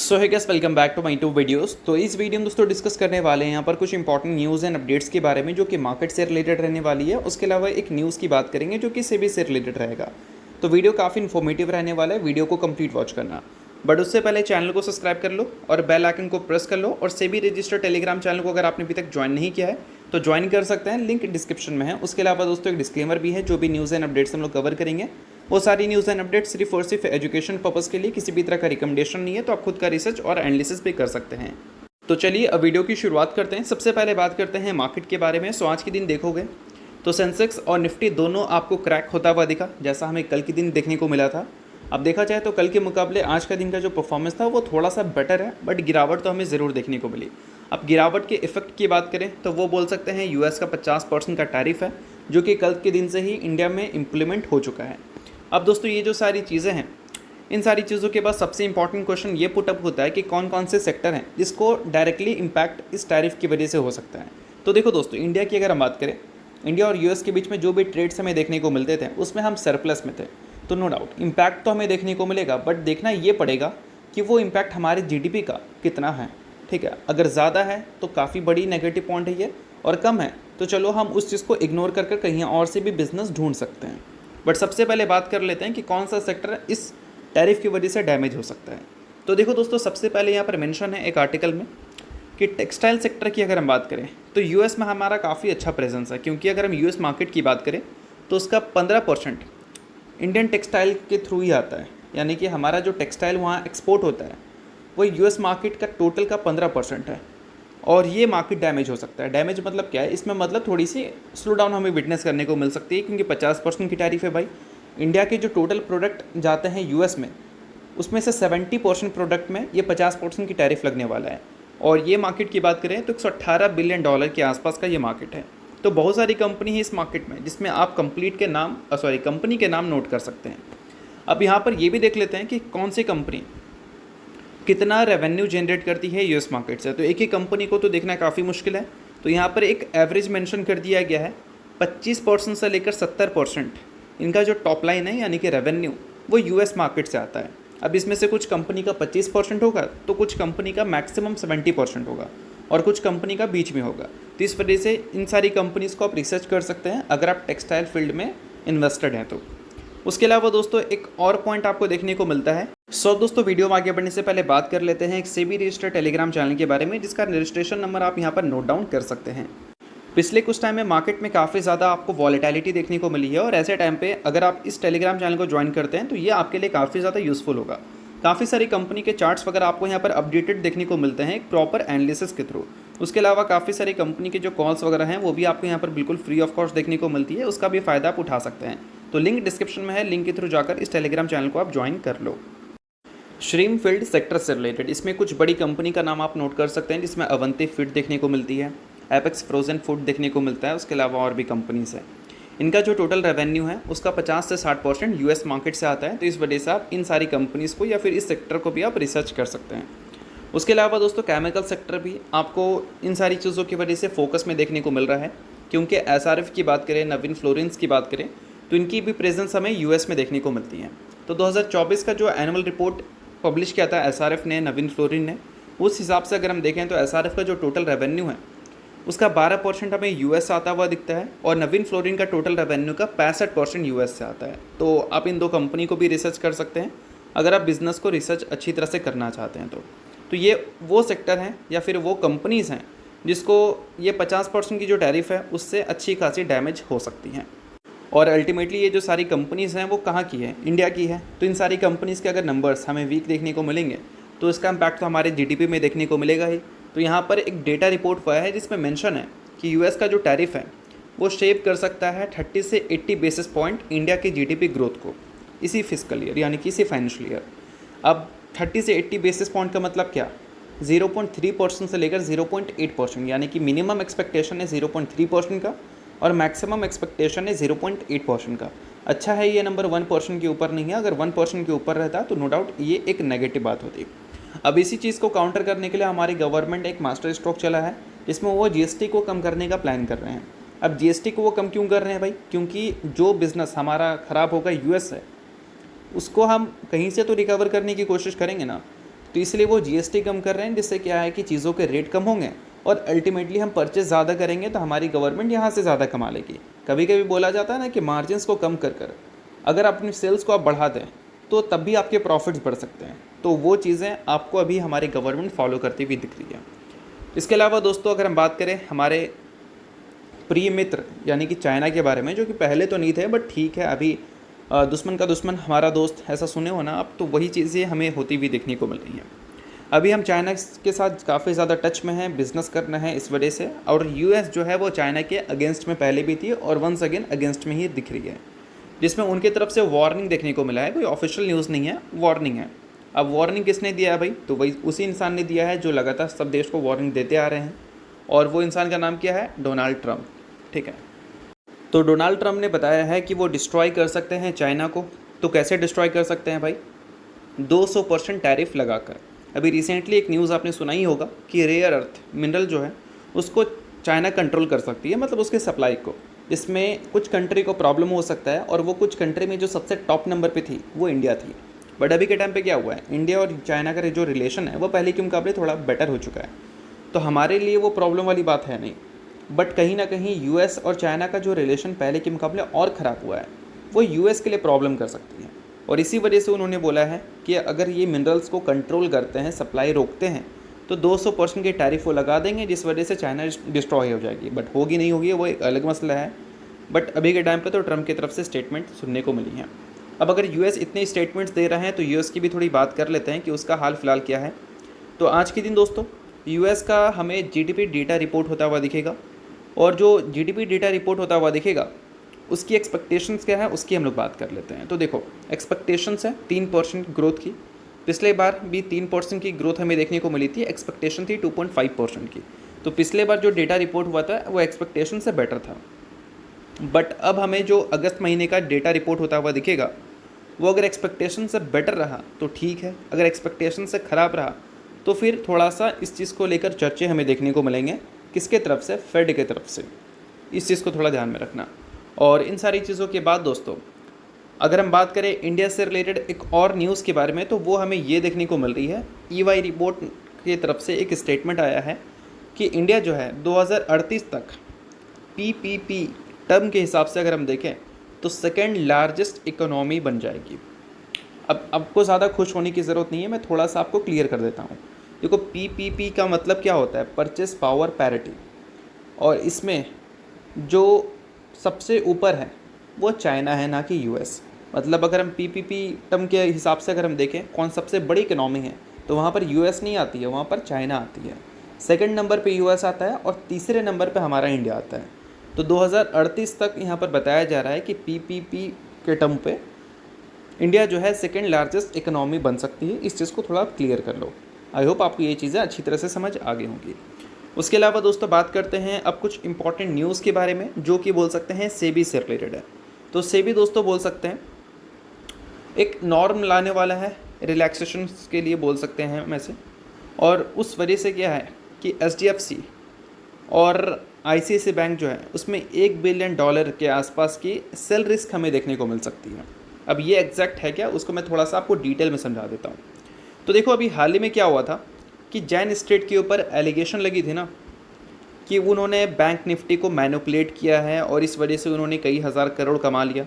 So hi guys, welcome back to my two videos. तो इस video में दोस्तों डिस्कस करने वाले हैं यहाँ पर कुछ इंपॉर्टेंट न्यूज़ एंड अपडेट्स के बारे में जो कि मार्केट से रिलेटेड रहने वाली है। उसके अलावा एक न्यूज़ की बात करेंगे जो कि सेबी से रिलेटेड रहेगा। तो वीडियो काफ़ी इन्फॉर्मेटिव रहने वाला है, वीडियो को कंप्लीट वॉच करना। बट उससे पहले चैनल को सब्सक्राइब कर लो और बेल आइकन को प्रेस कर लो। और सेबी रजिस्टर्ड टेलीग्राम चैनल को अगर आपने अभी तक ज्वाइन नहीं किया है तो ज्वाइन कर सकते हैं, लिंक डिस्क्रिप्शन में है। उसके अलावा दोस्तों एक डिस्क्लेमर भी है, जो भी न्यूज़ एंड अपडेट्स हम लोग कवर करेंगे वो सारी न्यूज़ एंड अपडेट सिर्फ और सिर्फ एजुकेशन पर्पज़ के लिए, किसी भी तरह का रिकमेंडेशन नहीं है। तो आप खुद का रिसर्च और एनालिसिस भी कर सकते हैं। तो चलिए अब वीडियो की शुरुआत करते हैं। सबसे पहले बात करते हैं मार्केट के बारे में। सो आज के दिन देखोगे तो सेंसेक्स और निफ्टी दोनों आपको क्रैक होता हुआ दिखा, जैसा हमें कल के दिन देखने को मिला था। अब देखा जाए तो कल के मुकाबले आज का दिन का जो परफॉर्मेंस था वो थोड़ा सा बेटर है, बट गिरावट तो हमें ज़रूर देखने को मिली। अब गिरावट के इफेक्ट की बात करें तो वो बोल सकते हैं यूएस का 50% का टैरिफ है, जो कि कल के दिन से ही इंडिया में इम्प्लीमेंट हो चुका है। अब दोस्तों ये जो सारी चीज़ें हैं, इन सारी चीज़ों के बाद सबसे इंपॉर्टेंट क्वेश्चन ये पुटअप होता है कि कौन कौन से सेक्टर हैं जिसको डायरेक्टली इम्पैक्ट इस टैरिफ की वजह से हो सकता है। तो देखो दोस्तों, इंडिया की अगर हम बात करें, इंडिया और यूएस के बीच में जो भी ट्रेड्स हमें देखने को मिलते थे उसमें हम सरप्लस में थे। तो नो डाउट इम्पैक्ट तो हमें देखने को मिलेगा, बट देखना ये पड़ेगा कि वो इम्पैक्ट हमारे जीडीपी का कितना है। ठीक है, अगर ज़्यादा है तो काफ़ी बड़ी नेगेटिव पॉइंट है ये, और कम है तो चलो हम उस चीज़ को इग्नोर कर कहीं और से भी बिजनेस ढूंढ सकते हैं। बट सबसे पहले बात कर लेते हैं कि कौन सा सेक्टर इस टैरिफ की वजह से डैमेज हो सकता है। तो देखो दोस्तों, सबसे पहले यहाँ पर मेंशन है एक आर्टिकल में कि टेक्सटाइल सेक्टर की अगर हम बात करें तो यूएस में हमारा काफ़ी अच्छा प्रेजेंस है, क्योंकि अगर हम यूएस मार्केट की बात करें तो उसका 15% इंडियन टेक्सटाइल के थ्रू ही आता है। यानी कि हमारा जो टेक्सटाइल वहाँ एक्सपोर्ट होता है वो यूएस मार्केट का टोटल का 15% है। और ये मार्केट डैमेज हो सकता है। डैमेज मतलब क्या है, इसमें मतलब थोड़ी सी स्लो डाउन हमें विटनेस करने को मिल सकती है, क्योंकि 50% की टैरिफ है भाई। इंडिया के जो टोटल प्रोडक्ट जाते हैं यूएस में, उसमें से 70% प्रोडक्ट में ये 50% की टैरिफ लगने वाला है। और ये मार्केट की बात करें तो $118 बिलियन के आसपास का ये मार्केट है। तो बहुत सारी कंपनी है इस मार्केट में, जिसमें आप कंपनी के नाम नोट कर सकते हैं। अब यहाँ पर ये भी देख लेते हैं कि कौन सी कंपनी कितना रेवेन्यू जनरेट करती है यूएस मार्केट से। तो एक ही कंपनी को तो देखना काफ़ी मुश्किल है। तो यहाँ पर एक एवरेज मेंशन कर दिया गया है, 25% से लेकर 70% इनका जो टॉप लाइन है यानी कि रेवेन्यू वो यूएस मार्केट से आता है। अब इसमें से कुछ कंपनी का 25% होगा, तो कुछ कंपनी का मैक्सिमम 70% होगा, और कुछ कंपनी का बीच में होगा। तो इस वजह से इन सारी कंपनीज़ को आप रिसर्च कर सकते हैं अगर आप टेक्सटाइल फील्ड में इन्वेस्टेड हैं तो। उसके अलावा दोस्तों एक और पॉइंट आपको देखने को मिलता है। दोस्तों वीडियो में आगे बढ़ने से पहले बात कर लेते हैं एक सेबी रजिस्टर्ड टेलीग्राम चैनल के बारे में, जिसका रजिस्ट्रेशन नंबर आप यहाँ पर नोट डाउन कर सकते हैं। पिछले कुछ टाइम में मार्केट में काफ़ी ज़्यादा आपको वॉलेटिलिटी देखने को मिली है, और ऐसे टाइम पे अगर आप इस टेलीग्राम चैनल को ज्वाइन करते हैं तो ये आपके लिए काफ़ी ज़्यादा यूज़फुल होगा। काफ़ी सारी कंपनी के चार्ट्स वगैरह आपको यहाँ पर अपडेटेड देखने को मिलते हैं एक प्रॉपर एनालिसिस के थ्रू। उसके अलावा काफ़ी सारी कंपनी के जो कॉल्स वगैरह हैं वो भी आपको यहाँ पर बिल्कुल फ्री ऑफ कॉस्ट देखने को मिलती है, उसका भी फ़ायदा आप उठा सकते हैं। तो लिंक डिस्क्रिप्शन में है, लिंक के थ्रू जाकर इस टेलीग्राम चैनल को आप ज्वाइन कर लो। श्रीम फील्ड सेक्टर से रिलेटेड इसमें कुछ बड़ी कंपनी का नाम आप नोट कर सकते हैं, जिसमें अवंती फीड देखने को मिलती है, एपेक्स फ्रोजन फूड देखने को मिलता है। उसके अलावा और भी कंपनीज है। इनका जो टोटल रेवेन्यू है उसका 50 से 60% यूएस मार्केट से आता है। तो इस वजह से आप इन सारी कंपनीज़ को या फिर इस सेक्टर को भी आप रिसर्च कर सकते हैं। उसके अलावा दोस्तों केमिकल सेक्टर भी आपको इन सारी चीज़ों की वजह से फोकस में देखने को मिल रहा है, क्योंकि एसआरएफ की बात करें, नवीन फ्लोरेंस की बात करें तो इनकी भी प्रेजेंस हमें यूएस में देखने को मिलती है। तो 2024 का जो एनुअल रिपोर्ट पब्लिश किया था एसआरएफ ने, नवीन फ्लोरिन ने, उस हिसाब से अगर हम देखें तो एसआरएफ का जो टोटल रेवेन्यू है उसका 12% हमें यूएस आता हुआ दिखता है, और नवीन फ्लोरिन का टोटल रेवेन्यू का 65% यूएस से आता है। तो आप इन दो कंपनी को भी रिसर्च कर सकते हैं अगर आप बिज़नेस को रिसर्च अच्छी तरह से करना चाहते हैं तो ये वो सेक्टर हैं या फिर वो कंपनीज़ हैं जिसको ये 50% की जो टैरिफ है उससे अच्छी खासी डैमेज हो सकती हैं। और अल्टीमेटली ये जो सारी कंपनीज़ हैं वो कहाँ की है, इंडिया की है। तो इन सारी कंपनीज़ के अगर नंबर्स हमें वीक देखने को मिलेंगे तो इसका इम्पैक्ट तो हमारे जीडीपी में देखने को मिलेगा ही। तो यहाँ पर एक डेटा रिपोर्ट हुआ है जिसमें मेंशन है कि यूएस का जो टैरिफ है वो शेप कर सकता है 30 से 80 बेसिस पॉइंट इंडिया की जीडीपी ग्रोथ को इसी फिस्कल ईयर यानी कि इसी फाइनेंशियल ईयर। अब 30 से 80 बेसिस पॉइंट का मतलब क्या, 0.3% से लेकर 0.8%, यानी कि मिनिमम एक्सपेक्टेशन है 0.3% का और मैक्सिमम एक्सपेक्टेशन है 0.8% का। अच्छा है ये नंबर 1% के ऊपर नहीं है, अगर 1% के ऊपर रहता तो नो डाउट ये एक नेगेटिव बात होती। अब इसी चीज़ को काउंटर करने के लिए हमारी गवर्नमेंट एक मास्टर स्ट्रोक चला है, जिसमें वो जीएसटी को कम करने का प्लान कर रहे हैं। अब जीएसटी को वो कम क्यों कर रहे हैं भाई, क्योंकि जो बिज़नेस हमारा ख़राब होगा यूएस से, उसको हम कहीं से तो रिकवर करने की कोशिश करेंगे ना। तो इसलिए वो जीएसटी कम कर रहे हैं, जिससे क्या है कि चीज़ों के रेट कम होंगे और अल्टीमेटली हम परचेस ज़्यादा करेंगे तो हमारी गवर्नमेंट यहाँ से ज़्यादा कमा लेगी। कभी कभी बोला जाता है ना कि मार्जिन्स को कम कर अगर अपनी सेल्स को आप बढ़ा दें तो तब भी आपके प्रॉफिट्स बढ़ सकते हैं। तो वो चीज़ें आपको अभी हमारी गवर्नमेंट फॉलो करती हुई दिख रही है। इसके अलावा दोस्तों अगर हम बात करें हमारे प्रिय मित्र यानी कि चाइना के बारे में, जो कि पहले तो नहीं थे बट ठीक है, अभी दुश्मन का दुश्मन हमारा दोस्त, ऐसा सुने हो ना आप, तो वही चीज़ें हमें होती हुई देखने को मिल रही हैं। अभी हम चाइना के साथ काफ़ी ज़्यादा टच में हैं, बिज़नेस करना है इस वजह से, और यूएस जो है वो चाइना के अगेंस्ट में पहले भी थी और वंस अगेन अगेंस्ट में ही दिख रही है, जिसमें उनकी तरफ से वार्निंग देखने को मिला है। कोई ऑफिशियल न्यूज़ नहीं है, वार्निंग है। अब वार्निंग किसने दिया है भाई? तो वही उसी इंसान ने दिया है जो लगातार सब देश को वार्निंग देते आ रहे हैं, और वो इंसान का नाम क्या है? Donald Trump. ठीक है, तो डोनाल्ड ट्रंप ने बताया है कि वो डिस्ट्रॉय कर सकते हैं चाइना को। तो कैसे डिस्ट्रॉय कर सकते हैं भाई? 200% टैरिफ लगाकर। अभी रिसेंटली एक न्यूज़ आपने सुना ही होगा कि रेयर अर्थ मिनरल जो है उसको चाइना कंट्रोल कर सकती है, मतलब उसके सप्लाई को। इसमें कुछ कंट्री को प्रॉब्लम हो सकता है, और वो कुछ कंट्री में जो सबसे टॉप नंबर पे थी वो इंडिया थी। बट अभी के टाइम पे क्या हुआ है, इंडिया और चाइना का जो रिलेशन है वो पहले के मुकाबले थोड़ा बेटर हो चुका है, तो हमारे लिए वो प्रॉब्लम वाली बात है नहीं। बट कहीं ना कहीं यूएस और चाइना का जो रिलेशन पहले के मुकाबले और ख़राब हुआ है, वो यूएस के लिए प्रॉब्लम कर सकती है। और इसी वजह से उन्होंने बोला है कि अगर ये मिनरल्स को कंट्रोल करते हैं, सप्लाई रोकते हैं, तो 200% के टैरिफ वो लगा देंगे, जिस वजह से चाइना डिस्ट्रॉय हो जाएगी। बट होगी नहीं होगी वो एक अलग मसला है। बट अभी के टाइम पे तो ट्रम्प की तरफ से स्टेटमेंट सुनने को मिली हैं। अब अगर यूएस इतने स्टेटमेंट्स दे रहे हैं तो यूएस की भी थोड़ी बात कर लेते हैं कि उसका हाल फिलहाल क्या है। तो आज के दिन दोस्तों यूएस का हमें जीडीपी डेटा रिपोर्ट होता हुआ दिखेगा, और जो जीडीपी डेटा रिपोर्ट होता हुआ दिखेगा उसकी एक्सपेक्टेशंस क्या है उसकी हम लोग बात कर लेते हैं। तो देखो, एक्सपेक्टेशंस है 3% ग्रोथ की। पिछले बार भी 3% की ग्रोथ हमें देखने को मिली थी, एक्सपेक्टेशन थी 2.5% की। तो पिछले बार जो डेटा रिपोर्ट हुआ था वो एक्सपेक्टेशन से बेटर था। बट अब हमें जो अगस्त महीने का डेटा रिपोर्ट होता हुआ दिखेगा वो अगर एक्सपेक्टेशन से बेटर रहा तो ठीक है, अगर एक्सपेक्टेशन से ख़राब रहा तो फिर थोड़ा सा इस चीज़ को लेकर चर्चे हमें देखने को मिलेंगे। किसके तरफ से? फेड के तरफ से। इस चीज़ को थोड़ा ध्यान में रखना। और इन सारी चीज़ों के बाद दोस्तों अगर हम बात करें इंडिया से रिलेटेड एक और न्यूज़ के बारे में, तो वो हमें ये देखने को मिल रही है, EY रिपोर्ट की तरफ से एक स्टेटमेंट आया है कि इंडिया जो है 2038 तक PPP टर्म के हिसाब से अगर हम देखें तो सेकेंड लार्जेस्ट इकोनॉमी बन जाएगी। अब आपको ज़्यादा खुश होने की ज़रूरत नहीं है, मैं थोड़ा सा आपको क्लियर कर देता हूँ। देखो, PPP का मतलब क्या होता है? परचेस पावर पैरिटी, और इसमें जो सबसे ऊपर है वो चाइना है, ना कि यूएस। मतलब अगर हम PPP टर्म के हिसाब से अगर हम देखें कौन सबसे बड़ी इकोनॉमी है, तो वहाँ पर यूएस नहीं आती है, वहाँ पर चाइना आती है। सेकंड नंबर पे यूएस आता है और तीसरे नंबर पे हमारा इंडिया आता है। तो 2038 तक यहाँ पर बताया जा रहा है कि PPP के टर्म पे इंडिया जो है सेकेंड लार्जेस्ट इकोनॉमी बन सकती है। इस चीज़ को थोड़ा क्लियर कर लो। आई होप आपको ये चीज़ें अच्छी तरह से समझ आ गई होंगी। उसके अलावा दोस्तों बात करते हैं अब कुछ इंपॉर्टेंट न्यूज़ के बारे में, जो कि बोल सकते हैं सेबी से रिलेटेड है। तो सेबी दोस्तों बोल सकते हैं एक नॉर्म लाने वाला है रिलैक्सेशन के लिए, बोल सकते हैं हम ऐसे। और उस वजह से क्या है कि HDFC और ICICI बैंक जो है उसमें $1 बिलियन के आसपास की सेल रिस्क हमें देखने को मिल सकती है। अब ये एग्जैक्ट है क्या, उसको मैं थोड़ा सा आपको डिटेल में समझा देता हूँ। तो देखो, अभी हाल ही में क्या हुआ था कि जैन स्टेट के ऊपर एलिगेशन लगी थी ना कि उन्होंने बैंक निफ्टी को मैनिपुलेट किया है, और इस वजह से उन्होंने कई हज़ार करोड़ कमा लिया।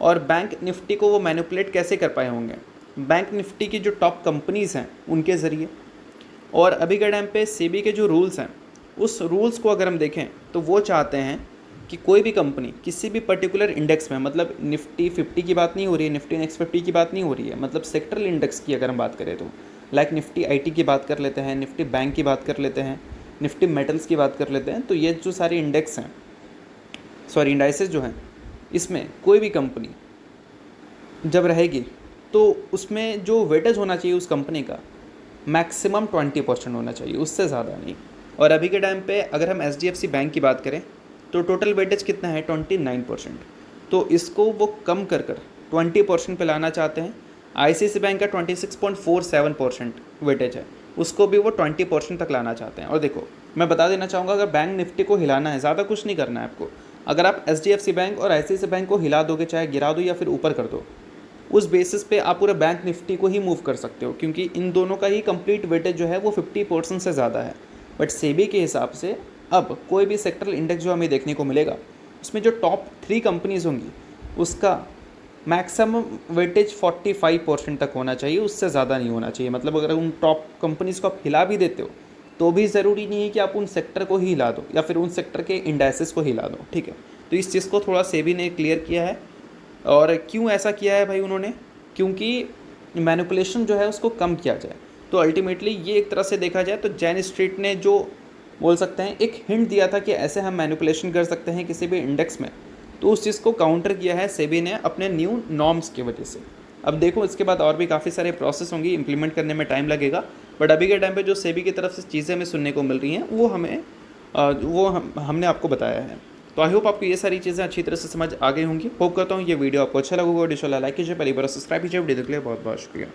और बैंक निफ्टी को वो मैनिपुलेट कैसे कर पाए होंगे? बैंक निफ्टी की जो टॉप कंपनीज़ हैं उनके ज़रिए। और अभी के टाइम पे सेबी के जो रूल्स हैं, उस रूल्स को अगर हम देखें तो वो चाहते हैं कि कोई भी कंपनी किसी भी पर्टिकुलर इंडेक्स में, मतलब निफ्टी 50 की बात नहीं हो रही है, निफ्टी नेक्स्ट 50 की बात नहीं हो रही है, मतलब सेक्टरल इंडेक्स की अगर हम बात करें तो लाइक निफ्टी IT की बात कर लेते हैं, निफ्टी बैंक की बात कर लेते हैं, निफ्टी मेटल्स की बात कर लेते हैं। तो ये जो सारे इंडेक्स हैं, सॉरी इंडाइसेस जो हैं, इसमें कोई भी कंपनी जब रहेगी तो उसमें जो वेटेज होना चाहिए उस कंपनी का मैक्सिमम 20% होना चाहिए, उससे ज़्यादा नहीं। और अभी के टाइम पे अगर हम HDFC बैंक की बात करें तो टोटल वेटेज कितना है? 29%। तो इसको वो कम कर 20% पे लाना चाहते हैं। ICICI बैंक का 26.47% वेटेज है, उसको भी वो 20% तक लाना चाहते हैं। और देखो, मैं बता देना चाहूँगा, अगर बैंक निफ्टी को हिलाना है, ज़्यादा कुछ नहीं करना है आपको। अगर आप HDFC बैंक और ICICI बैंक को हिला दोगे, चाहे गिरा दो या फिर ऊपर कर दो, उस बेसिस पे आप पूरा बैंक निफ्टी को ही मूव कर सकते हो, क्योंकि इन दोनों का ही कंप्लीट वेटेज जो है वो 50% से ज़्यादा है। बट सेबी के हिसाब से अब कोई भी सेक्टरल इंडेक्स जो हमें देखने को मिलेगा, उसमें जो टॉप 3 कंपनीज़ होंगी उसका मैक्सिमम वेटेज 45% तक होना चाहिए, उससे ज़्यादा नहीं होना चाहिए। मतलब अगर उन टॉप कंपनीज़ को आप हिला भी देते हो तो भी ज़रूरी नहीं है कि आप उन सेक्टर को ही हिला दो या फिर उन सेक्टर के इंडेक्सेस को हिला दो, ठीक है। तो इस चीज़ को थोड़ा सेबी ने क्लियर किया है। और क्यों ऐसा किया है भाई उन्होंने, क्योंकि मैनिपुलेशन जो है उसको कम किया जाए। तो अल्टीमेटली ये एक तरह से देखा जाए तो जैन स्ट्रीट ने जो बोल सकते हैं एक हिंट दिया था कि ऐसे हम मैनिपुलेशन कर सकते हैं किसी भी इंडेक्स में, तो उस चीज़ को काउंटर किया है सेबी ने अपने न्यू नॉर्म्स की वजह से। अब देखो इसके बाद और भी काफ़ी सारे प्रोसेस होंगी, इंप्लीमेंट करने में टाइम लगेगा। बट अभी के टाइम पे जो सेबी की तरफ से चीज़ें हमें सुनने को मिल रही हैं वो हमने आपको बताया है। तो आई होप आपको ये सारी चीज़ें अच्छी तरह से समझ आ गई होंगी। होप करता हूँ ये वीडियो आपको अच्छा लगा होगा। लाइक कीजिए, पहली बार सब्सक्राइब कीजिए। वीडियो के लिए बहुत बहुत शुक्रिया।